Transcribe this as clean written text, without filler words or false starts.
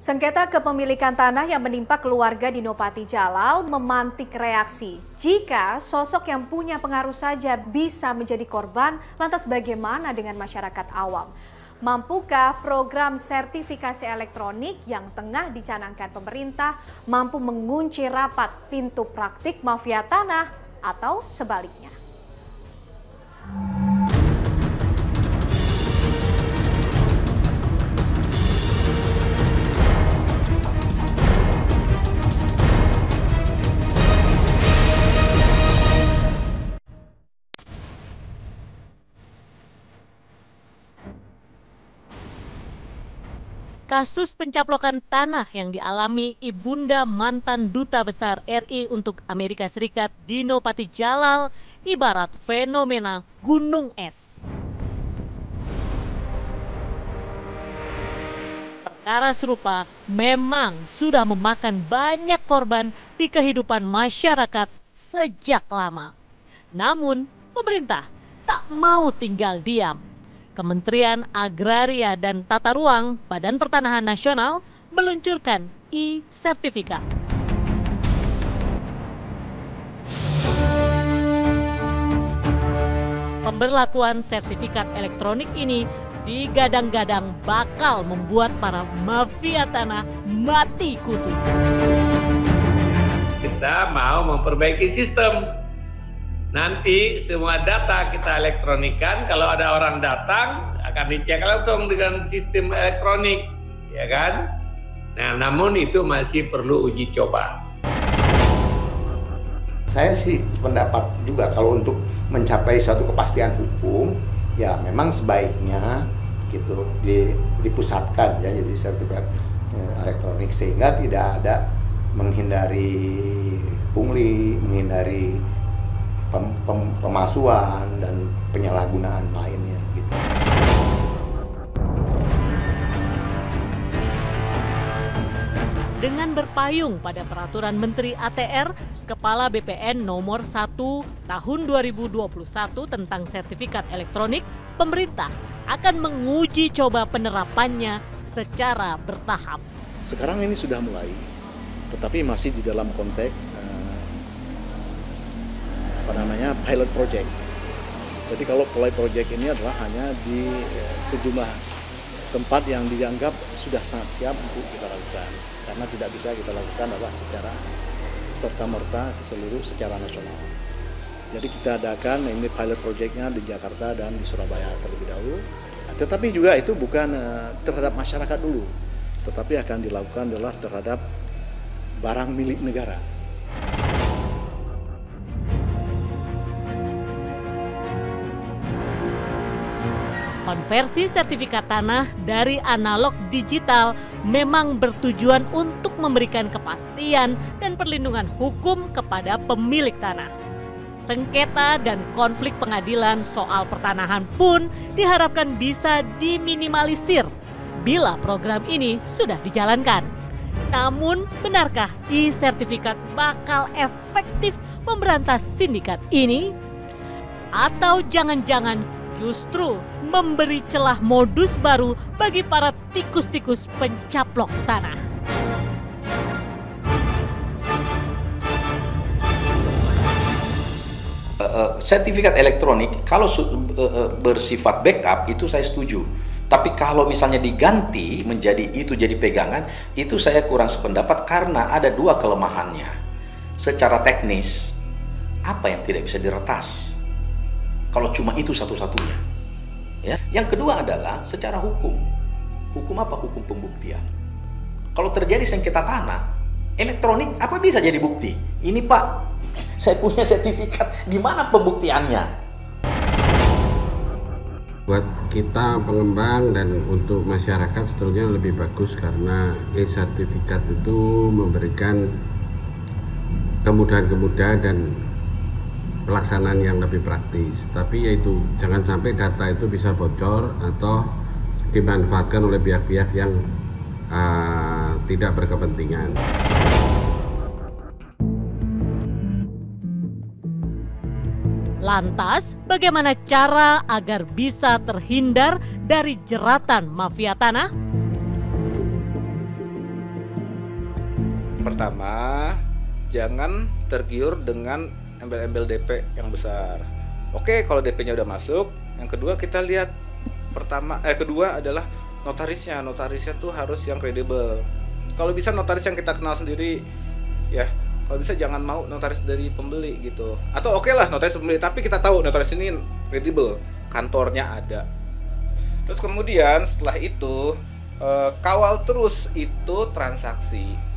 Sengketa kepemilikan tanah yang menimpa keluarga Dino Patijalal memantik reaksi. Jika sosok yang punya pengaruh saja bisa menjadi korban, lantas bagaimana dengan masyarakat awam? Mampukah program sertifikasi elektronik yang tengah dicanangkan pemerintah mampu mengunci rapat pintu praktik mafia tanah atau sebaliknya? Kasus pencaplokan tanah yang dialami ibunda mantan Duta Besar RI untuk Amerika Serikat Dino Patijalal ibarat fenomena gunung es. Perkara serupa memang sudah memakan banyak korban di kehidupan masyarakat sejak lama. Namun, pemerintah tak mau tinggal diam. Kementerian Agraria dan Tata Ruang Badan Pertanahan Nasional meluncurkan e-sertifikat. Pemberlakuan sertifikat elektronik ini digadang-gadang bakal membuat para mafia tanah mati kutu. Kita mau memperbaiki sistem. Nanti semua data kita elektronikan, kalau ada orang datang akan dicek langsung dengan sistem elektronik, ya kan? Nah, namun itu masih perlu uji coba. Saya sih pendapat juga kalau untuk mencapai suatu kepastian hukum, ya memang sebaiknya gitu dipusatkan ya, jadi sertifikat elektronik sehingga tidak ada menghindari pungli, menghindari pemalsuan dan penyalahgunaan lainnya gitu. Dengan berpayung pada peraturan Menteri ATR Kepala BPN nomor 1 tahun 2021 tentang sertifikat elektronik, pemerintah akan menguji coba penerapannya secara bertahap. Sekarang ini sudah mulai, tetapi masih di dalam konteks pilot project. Jadi kalau pilot project ini adalah hanya di sejumlah tempat yang dianggap sudah sangat siap untuk kita lakukan, karena tidak bisa kita lakukan adalah secara serta-merta secara nasional. Jadi kita adakan ini pilot projectnya di Jakarta dan di Surabaya terlebih dahulu. Tetapi juga itu bukan terhadap masyarakat dulu, tetapi akan dilakukan adalah terhadap barang milik negara. Konversi sertifikat tanah dari analog digital memang bertujuan untuk memberikan kepastian dan perlindungan hukum kepada pemilik tanah. Sengketa dan konflik pengadilan soal pertanahan pun diharapkan bisa diminimalisir bila program ini sudah dijalankan. Namun, benarkah e-sertifikat bakal efektif memberantas sindikat ini? Atau jangan-jangan justru memberi celah modus baru bagi para tikus-tikus pencaplok tanah? Sertifikat elektronik kalau bersifat backup itu saya setuju. Tapi kalau misalnya diganti menjadi itu jadi pegangan, itu saya kurang sependapat karena ada dua kelemahannya. Secara teknis, apa yang tidak bisa diretas? Kalau cuma itu satu-satunya, ya. Yang kedua adalah secara hukum. Hukum apa? Hukum pembuktian. Kalau terjadi sengketa tanah, elektronik apa bisa jadi bukti? Ini Pak, saya punya sertifikat, di mana pembuktiannya? Buat kita pengembang dan untuk masyarakat sebetulnya lebih bagus karena e-sertifikat itu memberikan kemudahan-kemudahan dan pelaksanaan yang lebih praktis, tapi yaitu jangan sampai data itu bisa bocor atau dimanfaatkan oleh pihak-pihak yang tidak berkepentingan. Lantas, bagaimana cara agar bisa terhindar dari jeratan mafia tanah? pertama, jangan tergiur dengan embel-embel DP yang besar. Oke, kalau DP-nya udah masuk, yang kedua kita lihat kedua adalah notarisnya. Notarisnya tuh harus yang kredibel. Kalau bisa notaris yang kita kenal sendiri, ya. Kalau bisa jangan mau notaris dari pembeli gitu. Atau oke lah notaris pembeli, tapi kita tahu notaris ini kredibel, kantornya ada. Terus kemudian setelah itu kawal terus itu transaksi.